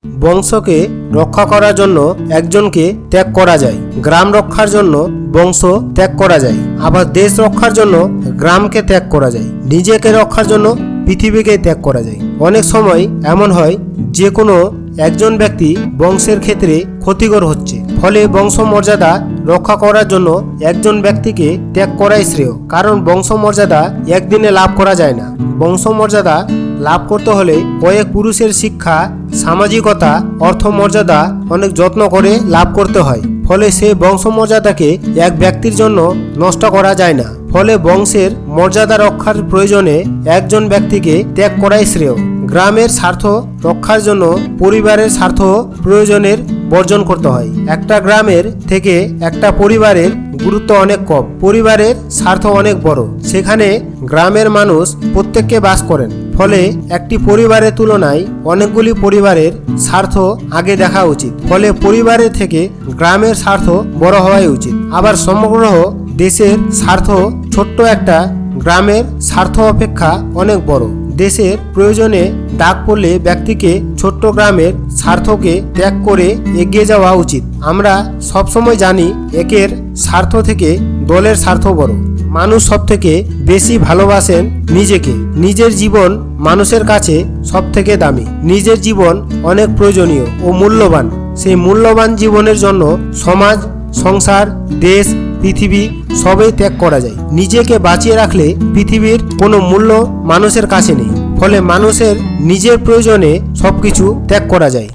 বংশকে রক্ষা করার জন্য একজনকে ত্যাগ করা যায়, গ্রাম রক্ষার জন্য বংশ ত্যাগ করা যায়, আবার দেশ রক্ষার জন্য গ্রামকে ত্যাগ করা যায়, নিজেকে রক্ষার জন্য পৃথিবীকে ত্যাগ করা যায়। অনেক সময় এমন হয় যে কোনো একজন ব্যক্তি বংশের ক্ষেত্রে ক্ষতিকর হচ্ছে, ফলে বংশমর্যাদা রক্ষা করার জন্য একজন ব্যক্তিকে ত্যাগ করাই শ্রেয়। কারণ বংশমর্যাদা একদিনে লাভ করা যায় না। বংশমর্যাদা লাভ করতে হলে কয়েক পুরুষের শিক্ষা, সামাজিকতা, অর্থমর্যাদা অনেক যত্ন করে লাভ করতে হয়। ফলে সেই বংশমর্যাদাকে এক ব্যক্তির জন্য নষ্ট করা যায় না। ফলে বংশের মর্যাদা রক্ষার প্রয়োজনে একজন ব্যক্তিকে ত্যাগ করাই শ্রেয়। গ্রামের স্বার্থ রক্ষার জন্য পরিবারের স্বার্থ প্রয়োজনের বর্জন করতে হয়। একটা গ্রামের থেকে একটা পরিবারের গুরুত্ব অনেক কম, পরিবারের স্বার্থ অনেক বড়। সেখানে গ্রামের মানুষ প্রত্যেককে বাস করেন, ফলে একটি পরিবারের তুলনায় অনেকগুলি পরিবারের স্বার্থ আগে দেখা উচিত। ফলে পরিবারের থেকে গ্রামের স্বার্থ বড় হওয়াই উচিত। আবার সমগ্র দেশের স্বার্থ ছোট্ট একটা গ্রামের স্বার্থ অপেক্ষা অনেক বড়। দেশের প্রয়োজনে ডাক পড়লে ব্যক্তিকে ছোট্ট গ্রামের স্বার্থকে ত্যাগ করে এগিয়ে যাওয়া উচিত। আমরা সবসময় জানি একের স্বার্থ থেকে দলের স্বার্থ বড়। মানুষ সব থেকে বেশি ভালোবাসেন নিজেকে। নিজের জীবন মানুষের কাছে সব থেকে দামি। নিজের জীবন অনেক প্রয়োজনীয় ও মূল্যবান। সেই মূল্যবান জীবনের জন্য সমাজ, সংসার, দেশ, পৃথিবী সবই ত্যাগ করা যায়। নিজেকে বাঁচিয়ে রাখলে পৃথিবীর কোনো মূল্য মানুষের কাছে নেই। ফলে মানুষের নিজের প্রয়োজনে সবকিছু ত্যাগ করা যায়।